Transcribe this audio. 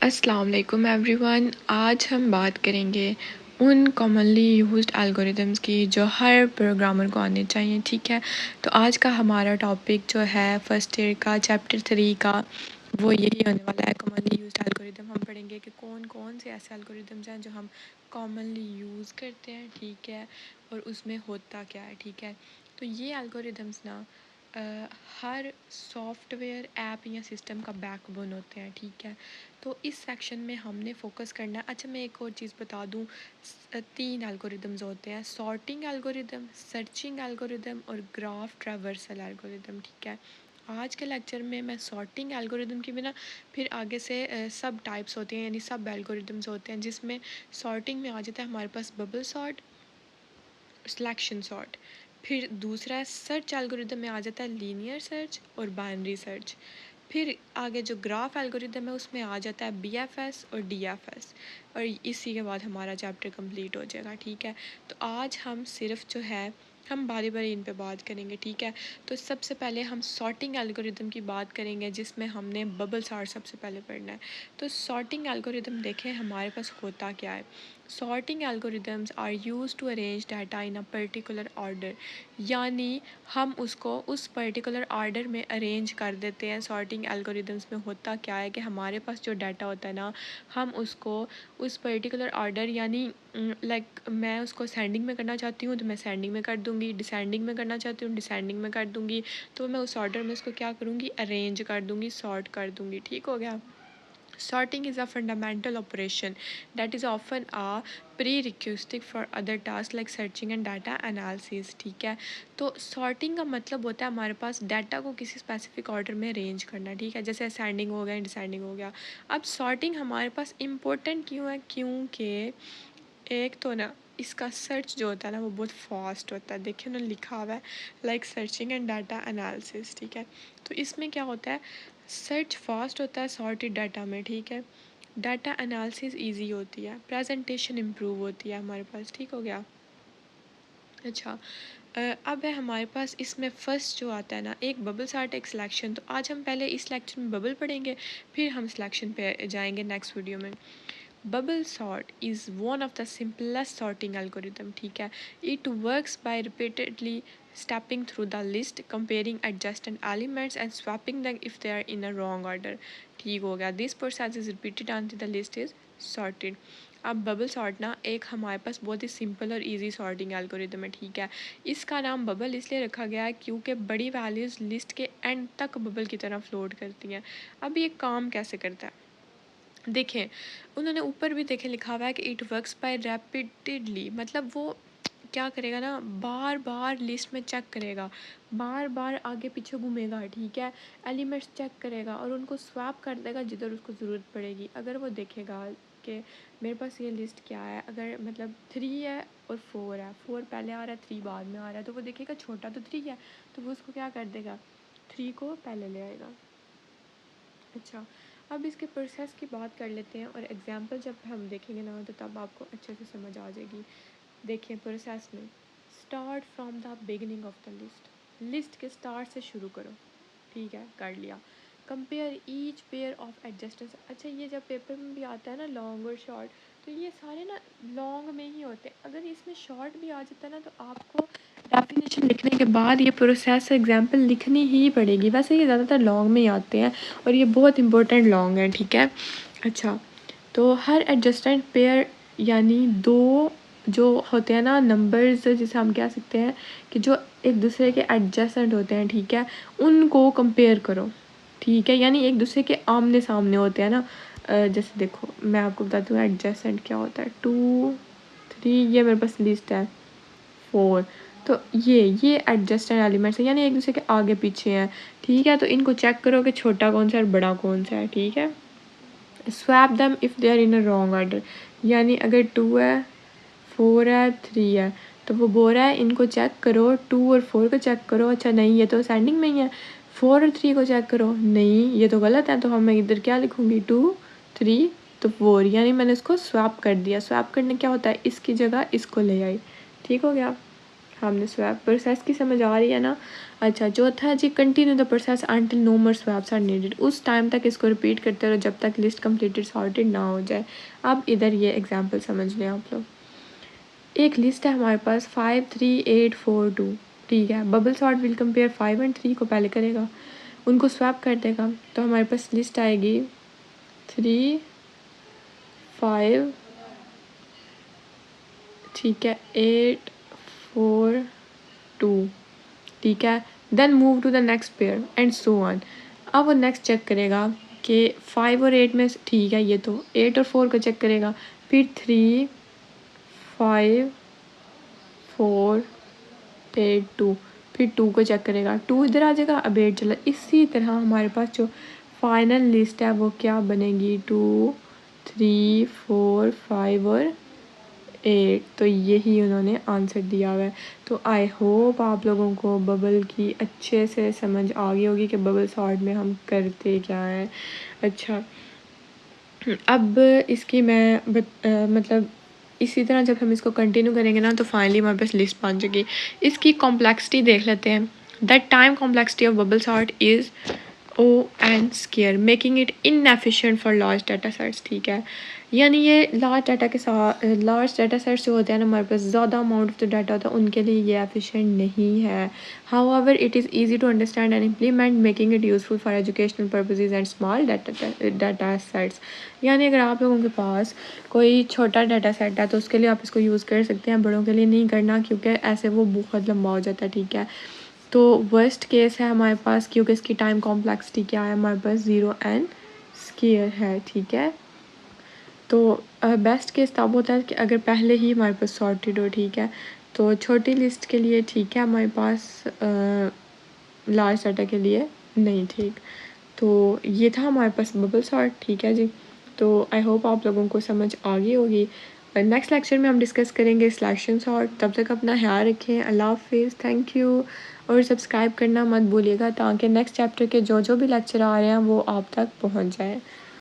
अस्सलाम वालेकुम एवरीवन। आज हम बात करेंगे उन कॉमनली यूज्ड एल्गोरिदम्स की जो हर प्रोग्रामर को आने चाहिए। ठीक है, तो आज का हमारा टॉपिक जो है फर्स्ट ईयर का चैप्टर 3 का वो यही होने वाला है। कॉमनली यूज्ड एल्गोरिदम हम पढ़ेंगे कि कौन कौन से ऐसे एल्गोरिदम्स हैं जो हम कॉमनली यूज़ करते हैं। ठीक है, और उसमें होता क्या है। ठीक है, तो ये एल्गोरिदम्स ना हर सॉफ्टवेयर ऐप या सिस्टम का बैकबोन होते हैं। ठीक है, तो इस सेक्शन में हमने फोकस करना है। अच्छा, मैं एक और चीज़ बता दूं, 3 एल्गोरिदम्स होते हैं: सॉर्टिंग एल्गोरिदम, सर्चिंग एल्गोरिदम और ग्राफ ट्रैवर्सल एल्गोरिदम। ठीक है, आज के लेक्चर में मैं सॉर्टिंग एल्गोरिदम की बिना फिर आगे से सब टाइप्स होते हैं, यानी सब एल्गोरिदम्स होते हैं, जिसमें सॉर्टिंग में आ जाता है हमारे पास बबल सॉर्ट, सिलेक्शन सॉर्ट। फिर दूसरा सर्च एल्गोरिदम में आ जाता है लीनियर सर्च और बाइनरी सर्च। फिर आगे जो ग्राफ एल्गोरिदम है उसमें आ जाता है BFS और DFS, और इसी के बाद हमारा चैप्टर कंप्लीट हो जाएगा। ठीक है, तो आज हम सिर्फ जो है हम बारी बारी इन पे बात करेंगे। ठीक है, तो सबसे पहले हम सॉर्टिंग एल्गोरिदम की बात करेंगे, जिसमें हमने बबल सॉर्ट सबसे पहले पढ़ना है। तो सॉर्टिंग एल्गोरिदम देखें हमारे पास होता क्या है। Sorting algorithms are use to arrange data in a particular order, यानी हम उसको उस पर्टिकुलर ऑर्डर में अरेंज कर देते हैं। सॉर्टिंग एल्गोरिदम्स में होता क्या है कि हमारे पास जो डाटा होता है ना, हम उसको उस पर्टिकुलर ऑर्डर, यानी लाइक मैं उसको सेंडिंग में करना चाहती हूँ तो मैं सेंडिंग में कर दूँगी, डिसेंडिंग में करना चाहती हूँ डिसेंडिंग में कर दूँगी। तो मैं उस ऑर्डर में उसको क्या करूँगी, अरेंज कर दूँगी, सॉर्ट कर दूँगी। ठीक हो गया। Sorting is a fundamental operation that is often a prerequisite for other tasks like searching and data analysis। ठीक है, तो sorting का मतलब होता है हमारे पास डाटा को किसी स्पेसिफिक ऑर्डर में अरेंज करना। ठीक है, जैसे असेंडिंग हो गया, डिसेंडिंग हो गया। अब sorting हमारे पास इम्पोर्टेंट क्यों है, क्योंकि एक तो ना इसका सर्च जो होता है ना वो बहुत फास्ट होता है। देखिए ना लिखा हुआ है like searching and data analysis. ठीक है, तो इसमें क्या होता है, सर्च फास्ट होता है सॉर्टेड डाटा में। ठीक है, डाटा एनालिसिस इजी होती है, प्रेजेंटेशन इम्प्रूव होती है हमारे पास। ठीक हो गया। अच्छा, अब है हमारे पास इसमें फ़र्स्ट जो आता है ना, एक बबल सॉर्ट, एक सिलेक्शन। तो आज हम पहले इस लेक्चर में बबल पढ़ेंगे, फिर हम सिलेक्शन पे जाएंगे नेक्स्ट वीडियो में। Bubble sort is one of the simplest sorting algorithm. ठीक है, it works by repeatedly stepping through the list, comparing adjacent elements and swapping them if they are in a wrong order। ठीक हो गया। This process is repeated until the list is sorted। अब bubble sort ना एक हमारे पास बहुत ही simple और easy sorting algorithm है। ठीक है, इसका नाम बबल इसलिए रखा गया है क्योंकि बड़ी वैल्यूज़ लिस्ट के एंड तक बबल की तरह फ्लोट करती हैं। अब ये काम कैसे करता है देखें, उन्होंने ऊपर भी देखें लिखा हुआ है कि इट वर्क्स बाय रैपिडली, मतलब वो क्या करेगा ना, बार बार लिस्ट में चेक करेगा, बार बार आगे पीछे घूमेगा। ठीक है, एलिमेंट्स चेक करेगा और उनको स्वैप कर देगा जिधर उसको ज़रूरत पड़ेगी। अगर वो देखेगा कि मेरे पास ये लिस्ट क्या है, अगर मतलब 3 है और 4 है, 4 पहले आ रहा है 3 बाद में आ रहा है, तो वो देखेगा छोटा तो 3 है, तो वो उसको क्या कर देगा, 3 को पहले ले आएगा। अच्छा, अब इसके प्रोसेस की बात कर लेते हैं, और एग्जांपल जब हम देखेंगे ना तो तब आपको अच्छे से समझ आ जाएगी। देखिए प्रोसेस में, start from the beginning of the list, list के स्टार्ट से शुरू करो। ठीक है, कर लिया। Compare each pair of adjacents. अच्छा, ये जब पेपर में भी आता है ना लॉन्ग और शॉर्ट, तो ये सारे ना लॉन्ग में ही होते हैं। अगर इसमें शॉर्ट भी आ जाता है ना तो आपको डेफिनेशन लिखने के बाद ये प्रोसेस एग्जांपल लिखनी ही पड़ेगी। वैसे ये ज़्यादातर लॉन्ग में ही आते हैं और ये बहुत इंपॉर्टेंट लॉन्ग है। ठीक है, अच्छा, तो हर एडजस्टेंट पेयर यानी दो जो होते हैं ना नंबर्स, जिसे हम कह सकते हैं कि जो एक दूसरे के एडजेसेंट होते हैं। ठीक है, उनको कंपेयर करो। ठीक है, यानी एक दूसरे के आमने सामने होते हैं ना। जैसे देखो मैं आपको बताती हूँ एडजेसेंट क्या होता है। 2 3, ये मेरे पास लिस्ट है 4, तो ये एडजस्टेंट एलिमेंट्स है, यानी एक दूसरे के आगे पीछे हैं। ठीक है, तो इनको चेक करो कि छोटा कौन सा है और बड़ा कौन सा है। ठीक है, swap them if they are in a wrong order, यानी अगर 2 है 4 है 3 है तो वो बोल रहा है इनको चेक करो, 2 और 4 को चेक करो। अच्छा नहीं, ये तो सेंडिंग में ही है। 4 और 3 को चेक करो, नहीं ये तो गलत है, तो हम मैं इधर क्या लिखूँगी, 2 3 तो 4, यानी मैंने इसको स्वैप कर दिया। स्वैप करने क्या होता है, इसकी जगह इसको ले आई। ठीक हो गया। हमने स्वैप प्रोसेस की समझ आ रही है ना। अच्छा, चौथा जी, continue the process until no more swaps are needed. उस टाइम तक इसको रिपीट करते रहो जब तक लिस्ट कंप्लीटेड सॉर्टेड ना हो जाए। अब इधर ये एग्जांपल समझ लें आप लोग। एक लिस्ट है हमारे पास 5 3 8 4 2, ठीक है। Bubble sort will compare 5 and 3 को पहले करेगा, उनको स्वैप कर देगा, तो हमारे पास लिस्ट आएगी 3 5, ठीक है, 8 4 2, ठीक है। Then move to the next pair and so on. अब वो नेक्स्ट चेक करेगा कि 5 और 8 में, ठीक है, ये तो 8 और 4 को चेक करेगा, फिर 3 5 4 8 2, फिर 2 को चेक करेगा, 2 इधर आ जाएगा, अब 8 चला। इसी तरह हमारे पास जो फाइनल लिस्ट है वो क्या बनेगी, 2 3 4 5 और 8। तो यही उन्होंने आंसर दिया हुआ है। तो आई होप आप लोगों को बबल की अच्छे से समझ आ गई होगी कि बबल सॉर्ट में हम करते क्या हैं। अच्छा, अब इसकी मैं मतलब इसी तरह जब हम इसको कंटिन्यू करेंगे ना तो फाइनली हमारे पास लिस्ट बन जाएगी। इसकी कॉम्प्लेक्सिटी देख लेते हैं। That time complexity of bubble sort is O N square making it inefficient for large data sets, ठीक है। यानी ये लार्ज डाटा सेट्स जो होते हैं ना हमारे पास, ज़्यादा अमाउंट ऑफ द डाटा होता है, उनके लिए ये एफिशिएंट नहीं है। However it is easy to understand and implement making it useful for educational purposes and small data sets. यानी अगर आप लोगों के पास कोई छोटा डाटा सेट है तो उसके लिए आप इसको यूज़ कर सकते हैं, बड़ों के लिए नहीं करना, क्योंकि ऐसे वो बहुत लंबा हो जाता है, ठीक है। तो वर्स्ट केस है हमारे पास, क्योंकि इसकी टाइम कॉम्प्लेक्सिटी क्या है हमारे पास, 0 एन स्क्वायर है, ठीक है। तो बेस्ट केस तब होता है कि अगर पहले ही हमारे पास सॉर्टेड हो, ठीक है। तो छोटी लिस्ट के लिए ठीक है हमारे पास, लार्ज डाटा के लिए नहीं, ठीक। तो ये था हमारे पास बबल सॉर्ट, ठीक है जी। तो आई होप आप लोगों को समझ आ गई होगी। नेक्स्ट लेक्चर में हम डिस्कस करेंगे सिलेक्शन सॉर्ट। तब तक अपना ख्याल रखें। अल्लाह हाफिज़, थैंक यू। और सब्सक्राइब करना मत भूलिएगा ताकि नेक्स्ट चैप्टर के जो भी लेक्चर आ रहे हैं वो आप तक पहुंच जाए।